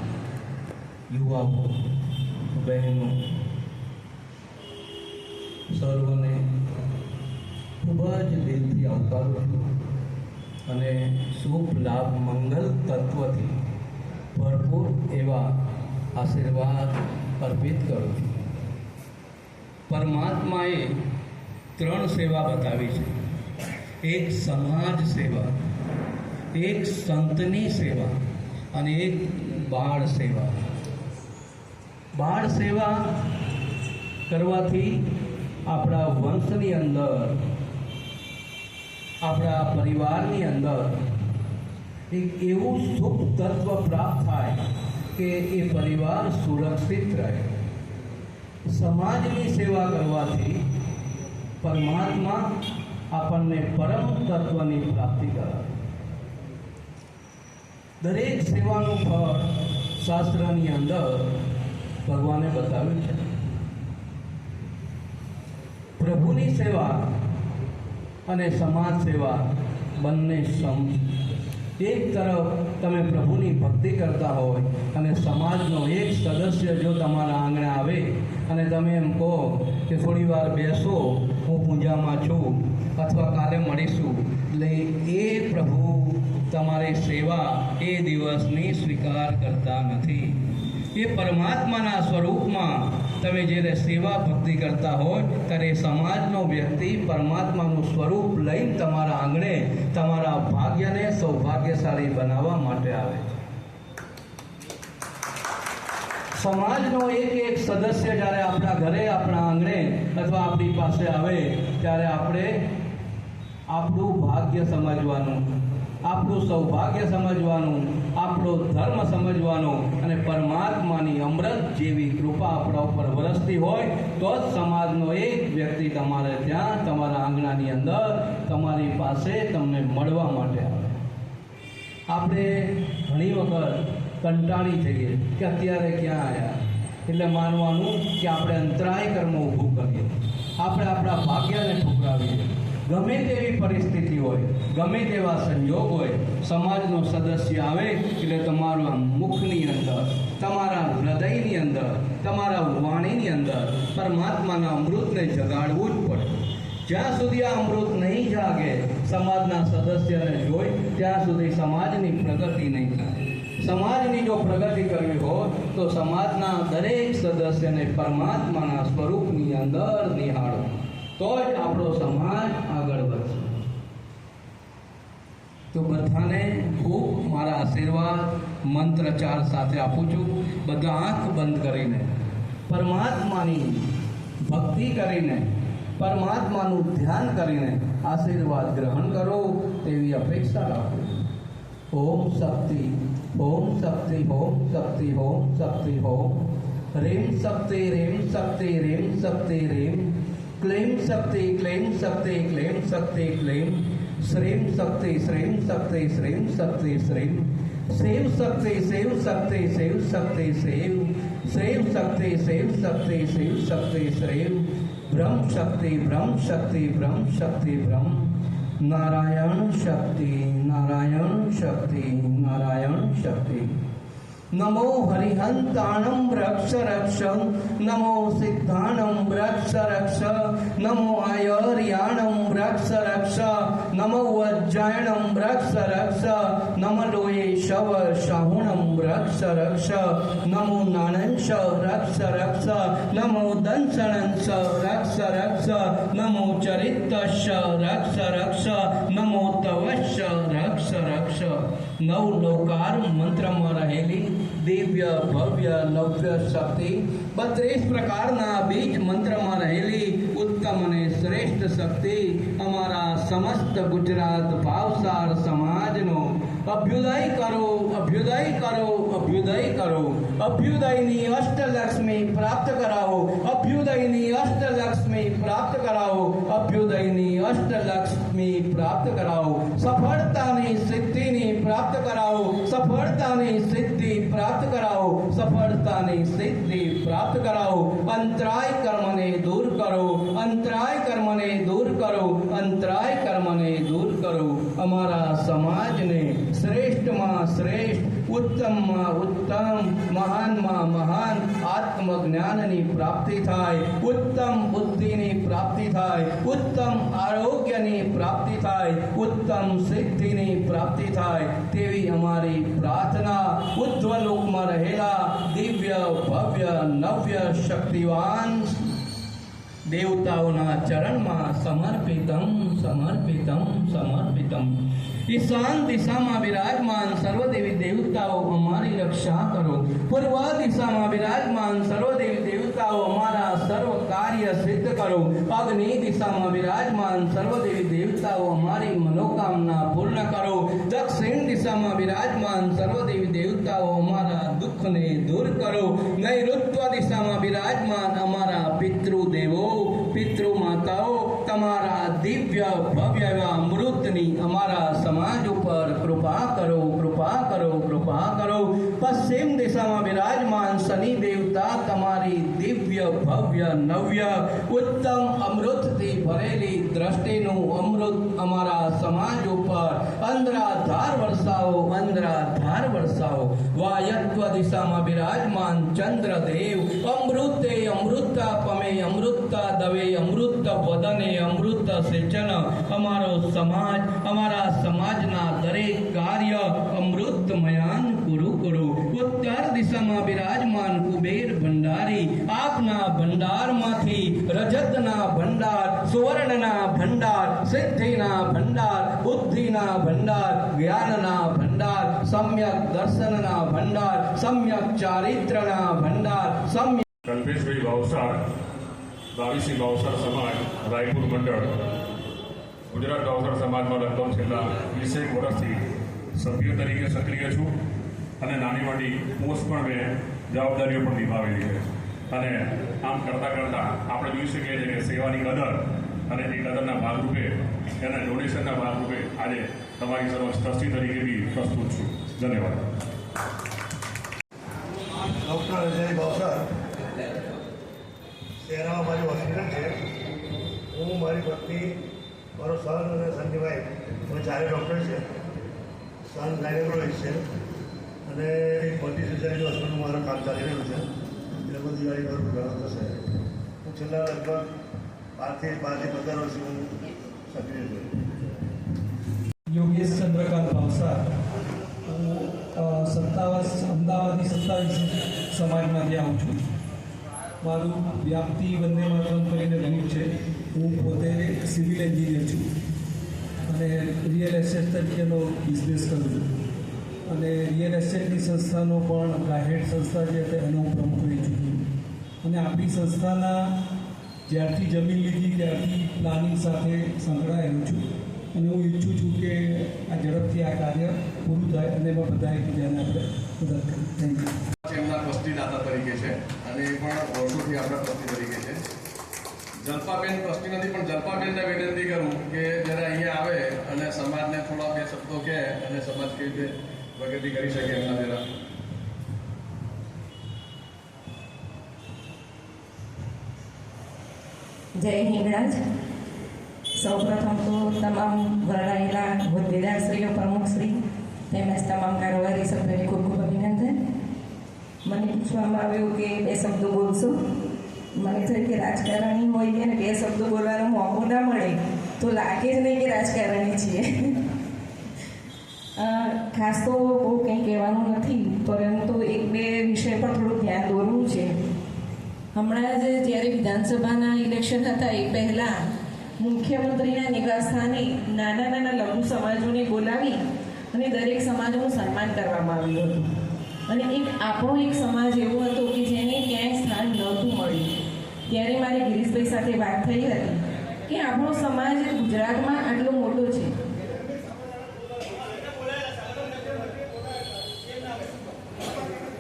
યુવાઓ બહેનો સર્વને ખૂબ જ દિલથી આવકારું છું અને શુભ લાભ મંગલ તત્વથી ભરપૂર એવા આશીર્વાદ અર્પિત કરું છું. પરમાત્માએ 3 સેવા બતાવી છે. એક સમાજ સેવા, એક સંતની સેવા અને એક બાળ સેવા. બાળ સેવા કરવાથી આપણા વંશની અંદર, આપણા પરિવારની અંદર એક એવું શુભ તત્વ પ્રાપ્ત થાય કે એ પરિવાર સુરક્ષિત રહે. સમાજની સેવા કરવાથી પરમાત્મા આપણને પરમ તત્વની પ્રાપ્તિ કરાવે. દરેક સેવાનું ફળ શાસ્ત્રની અંદર ભગવાને બતાવ્યું છે. પ્રભુની સેવા અને સમાજ સેવા બંને સમ. એક તરફ તમે પ્રભુની ભક્તિ કરતા હોય અને સમાજનો એક સદસ્ય જો તમારા આંગણે આવે અને તમે એમ કહો કે થોડી વાર બેસો, હું પૂજામાં છું અથવા કાલે મળીશું, એટલે એ પ્રભુ તમારી સેવા એ દિવસની સ્વીકાર કરતા નથી. એ પરમાત્માના સ્વરૂપમાં તમે જ્યારે સેવા ભક્તિ કરતા હોય ત્યારે સમાજનો વ્યક્તિ પરમાત્માનું સ્વરૂપ લઈને તમારા આંગણે તમારા ભાગ્યને સૌભાગ્યશાળી બનાવવા માટે આવે છે. સમાજનો એક સદસ્ય જ્યારે આપણા ઘરે, આપણા આંગણે અથવા આપણી પાસે આવે ત્યારે આપણે આપણું ભાગ્ય સમજવાનું, આપણું સૌભાગ્ય સમજવાનું, આપણો ધર્મ સમજવાનો અને પરમાત્માની અમૃત જેવી કૃપા આપણા ઉપર વરસતી હોય તો જ સમાજનો એક વ્યક્તિ તમારે ત્યાં તમારા આંગણાની અંદર તમારી પાસે તમને મળવા માટે આવે. આપણે ઘણી વખત કંટાળી જઈએ કે અત્યારે ક્યાં આવ્યા, એટલે માનવાનું કે આપણે અંતરાય કર્મ ઊભું કરીએ, આપણે આપણા ભાગ્યને ઠુકરાવીએ. ગમે તેવી પરિસ્થિતિ હોય, ગમે તેવા સંજોગ હોય, સમાજનો સદસ્ય આવે એટલે તમારા મુખની અંદર, તમારા હૃદયની અંદર, તમારા વાણીની અંદર પરમાત્માના અમૃતને જગાડવું જ પડે. જ્યાં સુધી આ અમૃત નહીં જાગે સમાજના સદસ્યને જોઈ ત્યાં સુધી સમાજની પ્રગતિ નહીં થાય. સમાજની જો પ્રગતિ કરવી હોય તો સમાજના દરેક સદસ્યને પરમાત્માના સ્વરૂપની અંદર નિહાળો, તો જ આપણો સમાજ આગળ વધશે. તો બધાને ખૂબ મારા આશીર્વાદ મંત્રચાર સાથે આપું છું. બધા આંખ બંધ કરીને પરમાત્માની ભક્તિ કરીને, પરમાત્માનું ધ્યાન કરીને આશીર્વાદ ગ્રહણ કરો તેવી અપેક્ષા રાખું. ઓમ શક્તિ, ઓમ શક્તિ, ઓમ શક્તિ, ઓમ શક્તિ, ઓમ રેમ શક્તિ, રેમ શક્તિ, રેમ શક્તિ, રેમ ક્લેમ શક્તિ, ક્લેમ શક્તિ, ક્લેમ શક્તિ, ક્લેમ શ્રેમ શક્તિ, શ્રેમ શક્તિ, શ્રેમ શક્તિ, શ્રેમ સેવ શક્તિ, સેવ શક્તિ, સેવ શક્તિ, સેવ સેવ શક્તિ, સેવ શક્તિ, સેવ શક્તિ, શ્રેમ બ્રહ્મ શક્તિ, બ્રહ્મ શક્તિ, બ્રહ્મ શક્તિ, બ્રહ્મ નારાયણ શક્તિ, નારાયણ શક્તિ, નારાયણ શક્તિ. નમો હરિહંતાણમ વૃક્ષ રક્ષ, નમો સિદ્ધાણમ વૃક્ષ રક્ષ, નમો આયર્યાણમ વૃક્ષ રક્ષ, નમો વજ્જાયણમ વૃક્ષ રક્ષ, નમ લોયે શવ શાહુણમ વૃક્ષ રક્ષ, નમો નાનંશ રક્ષ રક્ષ, નમો દંસણંશ રક્ષ રક્ષ, નમો ચરિતશ રક્ષ રક્ષ, નમો તવશ રક્ષ રક્ષ. નવ લોકાર મંત્રમાં રહેલી દિવ્ય ભવ્ય નવ્ય શક્તિ, 32 પ્રકારના બીજ મંત્રમાં રહેલી ઉત્તમ અને શ્રેષ્ઠ શક્તિ અમારા સમસ્ત ગુજરાત ભાવસાર સમાજનો અભ્યુદય કરો, અભ્યુદય કરો, અભ્યુદય કરો. અભ્યુદયની અષ્ટલક્ષ્મી પ્રાપ્ત કરાવો, અભ્યુદયની અષ્ટલક્ષ્મી પ્રાપ્ત કરાવો, અભ્યુદયની અષ્ટલક્ષ્મી પ્રાપ્ત કરાવો. સફળતાની સિદ્ધિની પ્રાપ્ત કરાવો, સફળતાની સિદ્ધિ પ્રાપ્ત કરાવો, સફળતાની સિદ્ધિ પ્રાપ્ત કરાવો. અંતરાય કર્મને દૂર કરો, અંતરાય કર્મને દૂર કરો, અંતરાય કર્મને દૂર કરો. અમારા સમાજને શ્રેષ્ઠમાં શ્રેષ્ઠ, ઉત્તમમાં ઉત્તમ, મહાનમાં મહાન આત્મજ્ઞાનની પ્રાપ્તિ થાય, ઉત્તમ બુદ્ધિની પ્રાપ્તિ થાય, ઉત્તમ આરોગ્યની પ્રાપ્તિ થાય, ઉત્તમ સિદ્ધિની પ્રાપ્તિ થાય તેવી અમારી પ્રાર્થના ઉદ્ધવલોકમાં રહેલા દિવ્ય ભવ્ય નવ્ય શક્તિવાન દેવતાઓના ચરણમાં સમર્પિતમ, સમર્પિતમ, સમર્પિતમ. ઈશાન દિશામાં વિરાજમાન સર્વદેવી દેવતાઓ અમારી રક્ષા કરો. પૂર્વ દિશામાં વિરાજમાન સર્વદેવી દેવતાઓ અમારા સર્વ કાર્ય સિદ્ધ કરો. અગ્નિ દિશામાં વિરાજમાન સર્વદેવી દેવતાઓ અમારી મનોકામના પૂર્ણ કરો. દક્ષિણ દિશામાં વિરાજમાન સર્વદેવી દેવતાઓ અમારા દુઃખને દૂર કરો. નૈઋત્ય દિશામાં વિરાજમાન અમારા પિતૃદેવો, પિતૃ માતાઓ તમારા દિવ્ય ભવ્ય એવા અમૃતની અમારા સમાજ ઉપર કૃપા કરો, કૃપા કરો, કૃપા કરો. પશ્ચિમ દિશામાં વિરાજમાન શનિ દેવતા તમારી દિવ્ય ભવ્ય નવ્ય ઉત્તમ અમૃતથી ભરેલી દ્રષ્ટિનું અમૃત અમારા સમાજ ઉપર અંધરાધાર વરસાવો, અંધરાધાર વરસાવો. વાયત્વ દિશામાં વિરાજમાન ચંદ્રદેવ અમૃતે અમૃતા પમે, અમૃતા દવે, અમૃત વદને, અમૃત સિંચન અમારો સમાજ, અમારા સમાજના દરેક કાર્ય અમૃતમયાન પૂરું કરો. ઉત્તર દિશામાં બિરાજમાન કુબેર ભંડારી, આપના ભંડારમાંથી રજતના ભંડાર, સુવર્ણના ભંડાર, સિદ્ધિના ભંડાર, બુદ્ધિના ભંડાર, જ્ઞાનના ભંડાર, સમ્યક દર્શનના ભંડાર, સમ્યક ચારિત્રના ભંડાર, સમ્યક કલ્પેશભાઈ ભાવસાર, બાવીસી ભાવસાર સમાજ રાયપુર મંડળ. ગુજરાત ભાવસાર સમાજમાં લગભગ છેલ્લા 20 વર્ષથી સભ્ય તરીકે સક્રિય છું અને નાની મોટી પોસ્ટ પણ મેં જવાબદારીઓ પણ નિભાવેલી છે. અને આમ કરતાં કરતાં આપણે જોઈ શકીએ છીએ કે સેવાની કદર અને એ કદરના ભાગરૂપે એના ડોનેશનના ભાગરૂપે આજે તમારી સર્વ ટ્રસ્ટી તરીકે બી પ્રસ્તુત છું. ધન્યવાદ. ડૉક્ટર અજય ભાવસાર, શહેરામાં મારી હોસ્પિટલ છે. હું, મારી પત્ની, મારો સન અને સનની વાઈફ, અમે ચારે ડૉક્ટર છે. સન ગાયનેકોલોજીસ્ટ છે અને એક મલ્ટી સ્પેશિયાલિટી હોસ્પિટલમાં મારું કામ ચાલી રહ્યું છે. એટલે બધી ગાડી મારું ઘણો થશે. હું છેલ્લા લગભગ 12 થી 15 વર્ષથી હું સક્રિય છું. યોગેશ ચંદ્રકાંત ભાવસાર, હું અમદાવાદની 27 સમાજમાંથી આવું છું. મારું વ્યાપ્તિ વંદે માતરમ કરીને ગ્રુપ છે. હું પોતે સિવિલ એન્જિનિયર છું અને રિયલ એસ્ટેટ તરીકેનો બિઝનેસ કરું છું. અને રિયલ એસ્ટેટની સંસ્થાનો પણ પ્રાઇવેટ સંસ્થા છે એનો હું પ્રમુખ રહી ચૂક્યો. અને આપણી સંસ્થાના જ્યારથી જમીન લીધી ત્યારથી પ્લાનિંગ સાથે સંકળાયેલો છું. અને હું ઈચ્છું છું કે આ ઝડપથી આ કાર્ય પૂરું થાય અને એમાં બધા એકબીજાને આપણે મદદ કરીએ. Thank you. એમના ટ્રસ્ટીદાતા તરીકે છે અને એ પણ વર્ષોથી આપણા ટ્રસ્ટી તરીકે છે. જલ્પાબેન ટ્રસ્ટી નથી, પણ જલ્પાબેનને વિનંતી કરું કે જ્યારે અહીંયા આવે અને સમાજને થોડા 2 શબ્દો કહે અને સમાજ કેવી રીતે પ્રગતિ કરી શકે એમના જરા. જય હિંગળાજ. સૌપ્રથમ તો તમામ વરણાયેલા હોદ્દેદારશ્રીઓ, પ્રમુખશ્રી તેમજ તમામ કારોબારી સભ્યોને ખૂબ ખૂબ અભિનંદન. મને પૂછવામાં આવ્યું કે 2 શબ્દો બોલશો. મને થયું કે રાજકારણી હોય કે 2 શબ્દો બોલવાનો મોકો ના મળે તો લાગે જ નહીં કે રાજકારણી છીએ. ખાસ તો બહુ કંઈ કહેવાનું નથી, પરંતુ 1-2 વિષય પર થોડું ધ્યાન દોરવું છે. હમણાં જ જ્યારે વિધાનસભાના ઇલેક્શન હતા એ પહેલાં મુખ્યમંત્રીના નિવાસસ્થાને નાના લઘુ સમાજોને બોલાવી અને દરેક સમાજનું સન્માન કરવામાં આવ્યું હતું. અને આપણો એક સમાજ એવો હતો કે જેને ક્યાંય સ્થાન નહોતું મળ્યું. ત્યારે મારે ગિરીશભાઈ સાથે વાત થઈ હતી કે આપણો સમાજ ગુજરાતમાં આટલો મોટો છે.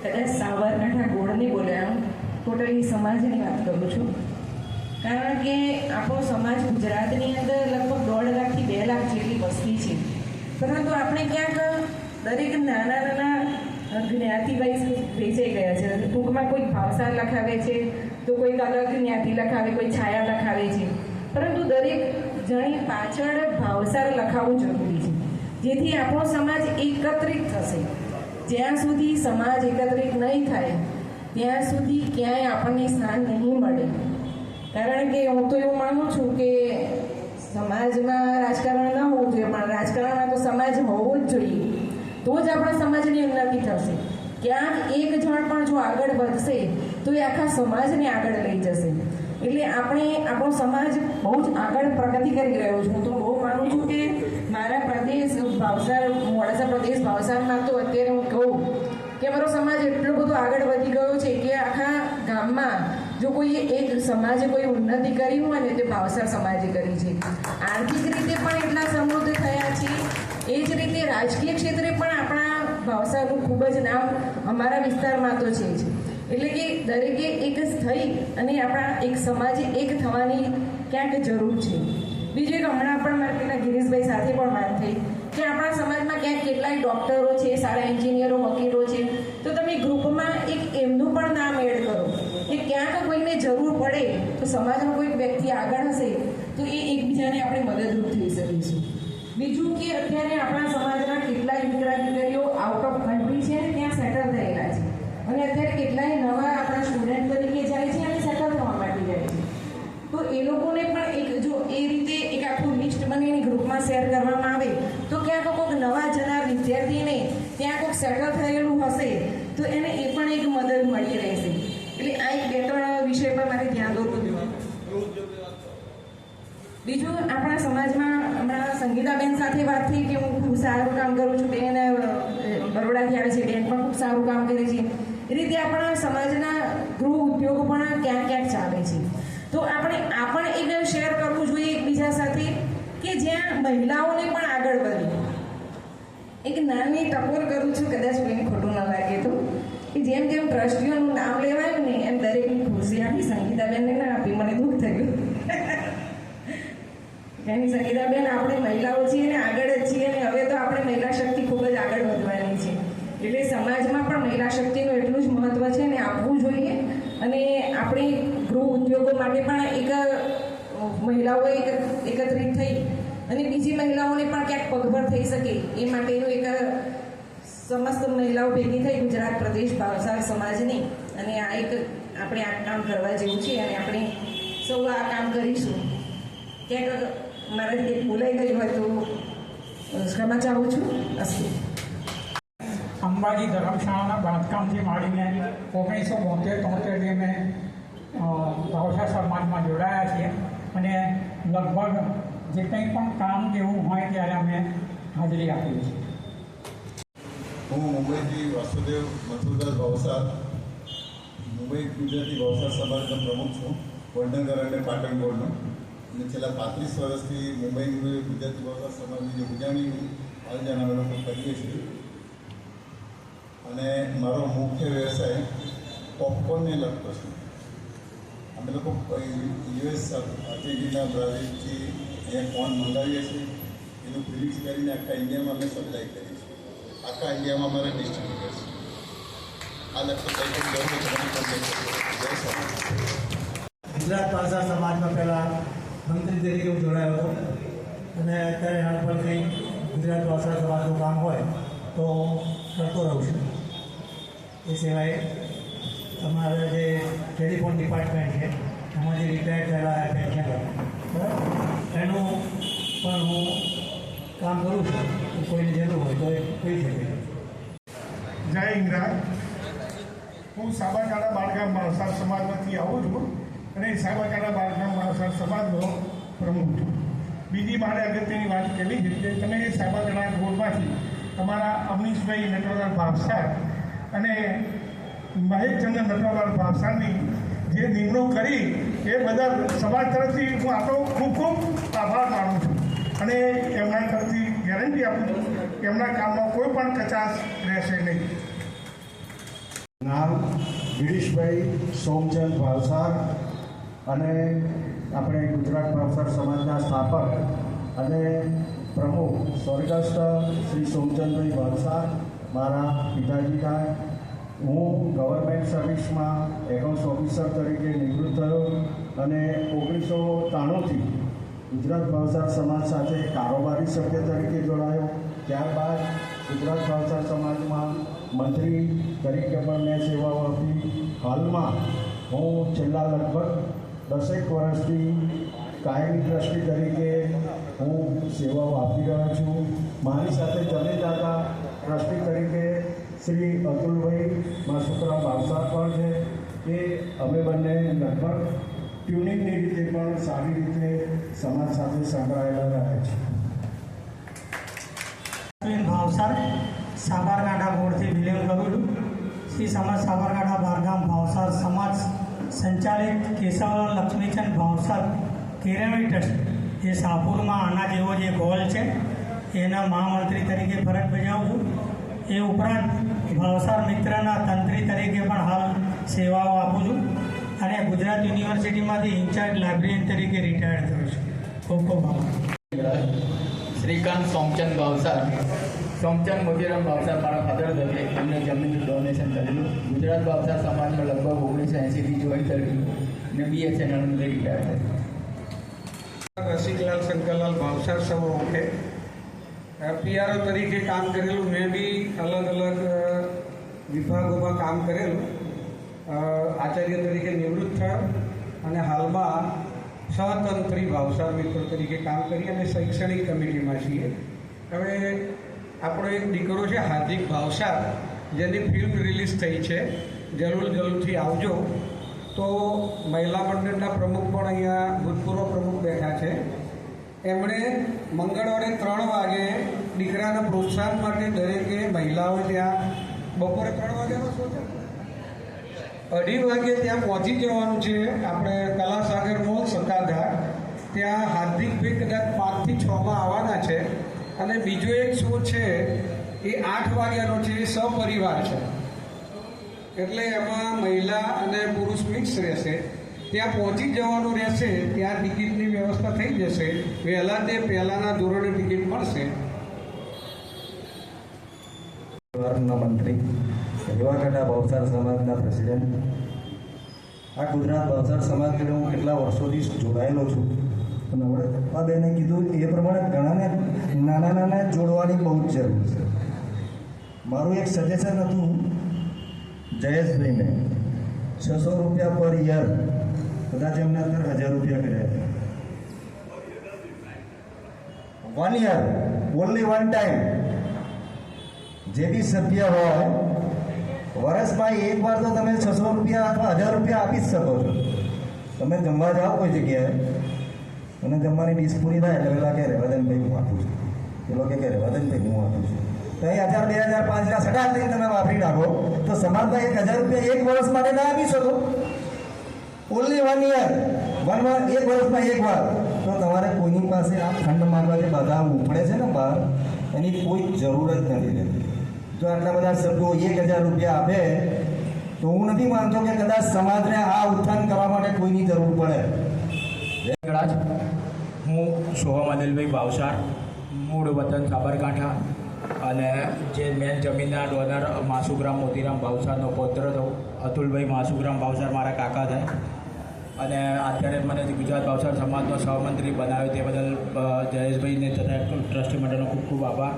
કદાચ સાબરકાંઠા ગોળને બોલ્યા, ટોટલી સમાજની વાત કરું છું. કારણ કે આપણો સમાજ ગુજરાતની અંદર લગભગ 1.5 લાખથી 2 લાખ જેટલી વસ્તી છે. પરંતુ આપણે ક્યાંક દરેક નાના જ્ઞાતિ વાઇઝ વેચાઈ ગયા છે. ટૂંકમાં કોઈ ભાવસાર લખાવે છે તો કોઈક અલગ જ્ઞાતિ લખાવે, કોઈ છાયા લખાવે છે. પરંતુ દરેક જણી પાછળ ભાવસાર લખાવવું જરૂરી છે, જેથી આપણો સમાજ એકત્રિત થશે. જ્યાં સુધી સમાજ એકત્રિત નહીં થાય ત્યાં સુધી ક્યાંય આપણને સ્થાન નહીં મળે. કારણ કે હું તો એવું માનું છું કે સમાજમાં રાજકારણ ન હોવું જોઈએ, પણ રાજકારણમાં તો સમાજ હોવો જ જોઈએ. તો જ આપણા સમાજની ઉન્નતિ થશે. ક્યાંક એક જણ પણ જો આગળ વધશે તો એ આખા સમાજને આગળ લઈ જશે. એટલે આપણો સમાજ બહુ જ આગળ પ્રગતિ કરી રહ્યો છે. હું તો બહુ માનું છું કે મારા પ્રદેશ ભાવસાર, મોડાસા પ્રદેશ ભાવસારમાં તો અત્યારે હું કહું કે મારો સમાજ એટલો બધો આગળ વધી ગયો છે કે આખા ગામમાં જો કોઈ એક સમાજે કોઈ ઉન્નતિ કરી હોય ને તે ભાવસાર સમાજે કરી છે. આર્થિક રીતે પણ એટલા સમૃદ્ધ થયા છે. એ જ રીતે રાજકીય ક્ષેત્રે પણ આપણા ભાવસારનું ખૂબ જ નામ અમારા વિસ્તારમાં તો છે જ. એટલે કે દરેકે એક થઈ અને આપણા એક સમાજે એક થવાની ક્યાંક જરૂર છે. બીજું એક હમણાં પણ મારે પેલા ગિરીશભાઈ સાથે પણ વાત થઈ કે આપણા સમાજમાં ક્યાંક કેટલાય ડૉક્ટરો છે, સારા એન્જિનિયરો, વકીલો છે, તો તમે ગ્રુપમાં એક એમનું પણ નામ એડ કરો કે ક્યાંક કોઈને જરૂર પડે તો સમાજનો કોઈક વ્યક્તિ આગળ હશે તો એ એકબીજાને આપણે મદદરૂપ થઈ શકીશું. બીજું કે અત્યારે આપણા સમાજના કેટલાય દીકરા દીકરીઓ આઉટ ઓફ કન્ટ્રી છે ને ત્યાં સેટલ થયેલા છે. અને અત્યારે કેટલાય નવા આપણા સ્ટુડન્ટ તરીકે જાય છે અને સેટલ થવા માટે જાય છે. તો એ લોકોને પણ એક જો એ રીતે એક અને એની ગ્રુપમાં શેર કરવામાં આવે તો ક્યાંક કોઈક નવા જનાર વિદ્યાર્થીને ત્યાં કોઈક સેટલ થયેલું હશે તો એને એ પણ એક મદદ મળી રહેશે. એટલે આ એક 2-3 વિષય પર મારે ધ્યાન દોરવું જોઈએ. બીજું, આપણા સમાજમાં હમણાં સંગીતાબેન સાથે વાત થઈ કે હું ખૂબ સારું કામ કરું છું, બેન બરોડાથી આવે છે, બેન પણ ખૂબ સારું કામ કરે છે. એ રીતે આપણા સમાજના ગૃહ ઉદ્યોગો પણ ક્યાંક ક્યાંક ચાલે છે. તો આપણે આ પણ એક શેર કરવું જોઈએ એકબીજા સાથે કે જ્યાં મહિલાઓને પણ આગળ વધે. એક નાની ટકોર કરું છું, કદાચ કોઈને ખોટું ન લાગે તો, કે જેમ જેમ ટ્રસ્ટીઓનું નામ લેવાયું ને એમ દરેકની ખુરશી આપી. સંગીતાબેનને ના આપી, મને દુઃખ થયું. એની સંગીતાબેન આપણે મહિલાઓ છીએ ને આગળ જ છીએ ને હવે તો આપણે મહિલા શક્તિ ખૂબ જ આગળ વધવાની છે. એટલે સમાજમાં પણ મહિલા શક્તિનું એટલું જ મહત્ત્વ છે ને આપવું જોઈએ. અને આપણી ગૃહ ઉદ્યોગો માટે પણ એક મહિલાઓ એકત્રિત થઈ અને બીજી મહિલાઓને પણ ક્યાંક પગભર થઈ શકે એ માટેનું એક સમસ્ત મહિલાઓ ભેગી થઈ ગુજરાત પ્રદેશ ભાવસાર સમાજની અને આ એક આપણે આ કામ કરવા જેવું છે અને આપણે સૌ આ કામ કરીશું. ક્યાંક મારાથી બોલાઈ ગઈ હોય તો ક્ષમા ચાહું છું. અસ્તુ. અંબાજી ધર્મશાળાના બાંધકામથી માંડીને 1972-73 અમે ભાવસાર સમાજમાં જોડાયા છીએ અને લગભગ જે કંઈ પણ કામ જેવું હોય ત્યારે અમે હાજરી આપીએ છીએ. હું મુંબઈથી વાસુદેવ મથુરદાસ ભાવસાર, મુંબઈ ગુજરાતી ભાવસાર સમાજનો પ્રમુખ છું, વડનગર અને પાટણ બોર્ડનો. અને છેલ્લા 35 વર્ષથી મુંબઈ ગુજરાતી ભાવસાર સમાજની જે ઉજવણી આયોજન અમે લોકો કરીએ છીએ. અને મારો મુખ્ય વ્યવસાય પોપકોર્નને લગતો છે. અમે લોકો યુએસ, અર્જેન્ટિના, બ્રાઝિલથી અહીંયા કોર્ન મંગાવીએ છીએ. એનું પ્રિમિક્સ કરીને આખા ઇન્ડિયામાં અમે સપ્લાય કરીએ છીએ. આખા ઇન્ડિયામાં અમારા ડિસ્ટ્રીબ્યુટર છે. આ લગતો કંઈ પણ ગુજરાત ભાષા સમાજમાં પહેલાં મંત્રી તરીકે હું જોડાયો હતો અને અત્યારે હાલ પર કંઈ ગુજરાત ભાષા સમાજનું કામ હોય તો કરતો રહું છું. એ સિવાય અમારા જે ટેલિફોન ડિપાર્ટમેન્ટ છે એમાં જે રિટાયર થયેલા પેન્શનર બરાબર એનું પણ હું કામ કરું છું. કોઈને જરૂર હોય તો એ કહી શકે. જય ઇન્દ્રા. હું સાબરકાંઠા બાળગામ ભાવસાર સમાજમાંથી આવું છું અને સાબરકાંઠા બાળગામ ભાવસાર સમાજનો પ્રમુખ છું. બીજી મારે અગત્યની વાત કરવી છે કે તમે સાબરકાંઠા રોડમાંથી તમારા અમનીશભાઈ નટવરલાલ ભાવસાર અને મહેશચંદ્ર નટવરલાલ ભાવસારની જે નિમણૂક કરી એ બદલ સમાજ તરફથી હું આપણો ખૂબ ખૂબ આભાર માનું છું અને એમના તરફથી ગેરંટી આપું છું કે એમના કામમાં કોઈ પણ કચાશ રહેશે નહીં. નામ ગિરીશભાઈ સોમચંદ ભાવસાર અને આપણે ગુજરાત ભાવસાર સમાજના સ્થાપક અને પ્રમુખ સ્વર્ગસ્થ શ્રી સોમચંદભાઈ ભાવસાર મારા પિતાજી થાય. હું ગવર્મેન્ટ સર્વિસમાં એકાઉન્ટ્સ ઓફિસર તરીકે નિવૃત્ત થયો અને 1993થી ગુજરાત ભાવસાર સમાજ સાથે કારોબારી સભ્ય તરીકે જોડાયો. ત્યારબાદ ગુજરાત ભાવસાર સમાજમાં મંત્રી તરીકે પણ મેં સેવાઓ આપી. હાલમાં હું છેલ્લા લગભગ 10 વર્ષથી કાયમી ટ્રસ્ટી તરીકે હું સેવાઓ આપી રહ્યો છું. મારી સાથે જમીનદાતા ટ્રસ્ટી તરીકે શ્રી અતુલભાઈ માસુકરામ ભાવસાર પણ છે કે અમે બંને લગભગ ટ્યુનિંગની રીતે પણ સારી રીતે સમાજ સાથે સંકળાયેલા રહે છે. ભાવસાર સાબરકાંઠા બોર્ડથી બિલોંગ કરું છું. શ્રી સમાજ સાબરકાંઠા બારગામ ભાવસાર સમાજ સંચાલિત કેશવ લક્ષ્મીચંદ ભાવસાર કેળવણી ટ્રસ્ટ એ શાહપુરમાં આના જેવો જે હોલ છે એના મહામંત્રી તરીકે ફરજ બજાવું છું. એ ઉપરાંત ભાવસાર મિત્રના તંત્રી તરીકે પણ હાલ સેવાઓ આપું છું અને ગુજરાત યુનિવર્સિટીમાંથી ઇન્ચાર્જ લાઇબ્રેરિયન તરીકે રિટાયર્ડ થયો છું. ખૂબ ખૂબ આભાર. શ્રીકાંત સોમચંદ ભાવસાર, સોમચંદ મોતીરામ ભાવસાર મારા ફાધર થશે. એમને જમીનનું ડોનેશન કરેલું. ગુજરાત ભાવસાર સમાજમાં લગભગ 1980થી જોઈન કરેલું અને BSNL રિટાયર થયું. રસિકલાલ શંકરલાલ ભાવસાર સમૂહે PRO તરીકે કામ કરેલું. મેં બી અલગ અલગ વિભાગોમાં કામ કરેલું. આચાર્ય તરીકે નિવૃત્ત થયો અને હાલમાં સહતંત્રી ભાવસાર મિત્ર તરીકે કામ કરી અને શૈક્ષણિક કમિટીમાં છીએ. હવે આપણો એક દીકરો છે હાર્દિક ભાવસાર, જેની ફિલ્મ રિલીઝ થઈ છે, જરૂરથી આવજો. તો મહિલા મંડળના પ્રમુખ પણ અહીંયા ભૂતપૂર્વ પ્રમુખ બેઠા છે. એમણે મંગળવારે 3 વાગે દીકરાના પ્રોત્સાહન માટે દરેકે મહિલાઓ ત્યાં બપોરે 3 વાગ્યાનો શો છે, 2:30 વાગે ત્યાં પહોંચી જવાનું છે. આપણે કલાસાગર મોલ સત્તાધાર ત્યાં હાર્દિકભાઈ કદાચ 5 થી 6 આવવાના છે. અને બીજો એક શો છે એ 8 વાગ્યાનો છે, એ સપરિવાર છે. એટલે એમાં મહિલા અને પુરુષ મિક્સ રહેશે. ત્યાં પહોંચી જવાનું રહેશે. ત્યાં ટિકિટની વ્યવસ્થા થઈ જશે. પહેલાંના ધોરણે ટિકિટ મળશે. મંત્રી, યુવાકાંઠા ભાવસાર સમાજના પ્રેસિડેન્ટ. આ ગુજરાત ભાવસાર સમાજને હું કેટલા વર્ષોથી જોડાયેલો છું. અને હવે પપ્પાબેને કીધું એ પ્રમાણે ઘણાને નાના જોડવાની બહુ જ જરૂર છે. મારું એક સજેશન હતું જયેશભાઈને, 600 રૂપિયા પર યર, કદાચ એમને અત્યારે 1000 રૂપિયા કર્યા છે. 1 યર, ઓનલી 1 ટાઈમ. જે બી સભ્ય હોય વર્ષમાં એકવાર તો તમે 600 રૂપિયા અથવા 1000 રૂપિયા આપી જ શકો છો. તમે જમવા જાઓ કોઈ જગ્યાએ અને જમવાની ડીશ પૂરી થાય એટલે પેલા કે રેવાદનભાઈ હું આપું છું, પેલો કે રેવાદનભાઈ હું આપું છું. તો અહીં 1000, 2000, 5000 સટાટ લઈને તમે વાપરી નાખો તો સમાજમાં 1000 રૂપિયા એક વર્ષ માટે ના આપી શકો. ઓનલી 1 યર, 1 વર્ષમાં એકવાર. તો તમારે કોઈની પાસે આ ફંડ માંગવા જે બધા ઉપડે છે ને બહાર, એની કોઈ જરૂર જ નથી રહેતી. જો આટલા બધા સભ્યો 1000 રૂપિયા આપે તો હું નથી માનતો કે કદાચ સમાજને આ ઉત્થાન કરવા માટે કોઈની જરૂર પડે. હું શોહમ અનિલભાઈ ભાવસાર, મૂળ વતન સાબરકાંઠા, અને જે મેન જમીનના ડોનર માસુગ્રામ મોતીરામ ભાવસારનો પૌત્ર હતો. અતુલભાઈ માસુગ્રામ ભાવસાર મારા કાકા થાય. અને અત્યારે મને ગુજરાત ભાવસાર સમાજનો સહમંત્રી બનાવ્યો તે બદલ જયેશભાઈને તથા ટ્રસ્ટી મંડળનો ખૂબ ખૂબ આભાર.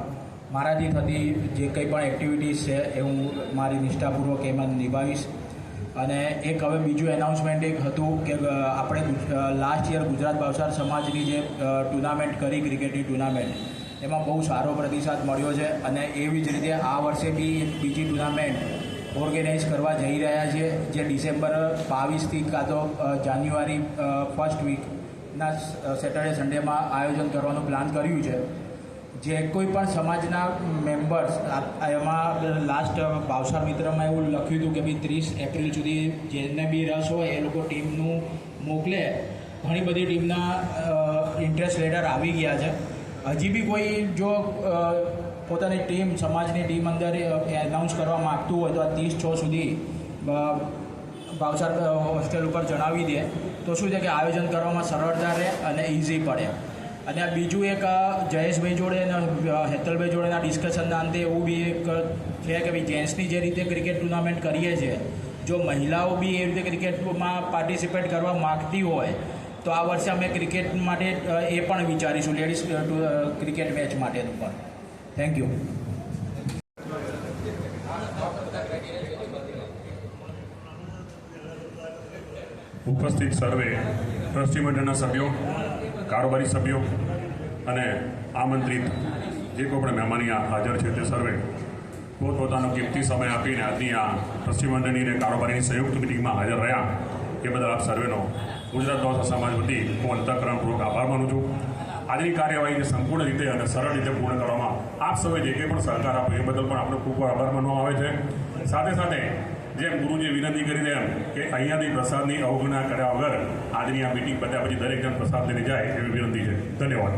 મારાથી થતી જે કંઈ પણ એક્ટિવિટીઝ છે એ હું મારી નિષ્ઠાપૂર્વક એમાં નિભાવીશ. અને એક હવે બીજું એનાઉન્સમેન્ટ એક હતું કે આપણે લાસ્ટ યર ગુજરાત ભાવસાર સમાજની જે ટુર્નામેન્ટ કરી, ક્રિકેટની ટુર્નામેન્ટ, એમાં બહુ સારો પ્રતિસાદ મળ્યો છે. અને એવી જ રીતે આ વર્ષે બી બીજી ટુર્નામેન્ટ ઓર્ગેનાઇઝ કરવા જઈ રહ્યા છીએ, જે ડિસેમ્બર 22થી કાં તો જાન્યુઆરી ફર્સ્ટ વીકના સેટરડે સન્ડેમાં આયોજન કરવાનું પ્લાન કર્યું છે. જે કોઈ પણ સમાજના મેમ્બર્સ, એમાં લાસ્ટ ભાવસાર મિત્રમાં એવું લખ્યું હતું કે ભાઈ 30 એપ્રિલ સુધી જેને બી રસ હોય એ લોકો ટીમનું મોકલે. ઘણી બધી ટીમના ઇન્ટરેસ્ટ લેટર આવી ગયા છે. હજી બી કોઈ જો પોતાની ટીમ, સમાજની ટીમ અંદર એનાઉન્સ કરવા માગતું હોય તો આ 30/6 સુધી ભાવસાર હોસ્ટેલ ઉપર જણાવી દે તો શું છે કે આયોજન કરવામાં સરળતા રહે અને ઇઝી પડે. અને આ બીજું એક જયેશભાઈ જોડે અને હેતલભાઈ જોડેના ડિસ્કશનના અંતે એવું બી એક છે કે ભાઈ જેન્ટ્સની જે રીતે ક્રિકેટ ટુર્નામેન્ટ કરીએ છીએ, જો મહિલાઓ બી એ રીતે ક્રિકેટમાં પાર્ટિસિપેટ કરવા માગતી હોય તો આ વર્ષે અમે ક્રિકેટ માટે એ પણ વિચારીશું, લેડીઝ ક્રિકેટ મેચ માટેનું પણ. Thank you. ઉપસ્થિત સર્વે ટ્રસ્ટી મંડળના સભ્યો, કારોબારી સભ્યો અને આમંત્રિત જે કોઈ પણ મહેમાન હાજર છે તે સર્વે પોતપોતાનો કિંમતી સમય આપીને આજની આ ટ્રસ્ટી મંડળની અને કારોબારીની સંયુક્ત મિટિંગમાં હાજર રહ્યા એ બદલ આપ સર્વેનો ગુજરાત ભાવસાર સમાજ વતી હું અંતઃકરણપૂર્વક આભાર માનું છું. આજની કાર્યવાહીને સંપૂર્ણ રીતે અને સરળ રીતે પૂર્ણ કરવામાં આપ સૌએ જે કંઈ પણ સહકાર આપ્યો એ બદલ પણ આપણે ખૂબ આભાર માનવામાં આવે છે. સાથે સાથે જેમ ગુરુજીએ વિનંતી કરી તેમ કે અહીંયાથી પ્રસાદની અવગણના કર્યા વગર આજની આ મિટિંગ પત્યા પછી દરેક જણ પ્રસાદ લઈને જાય એવી વિનંતી છે. ધન્યવાદ.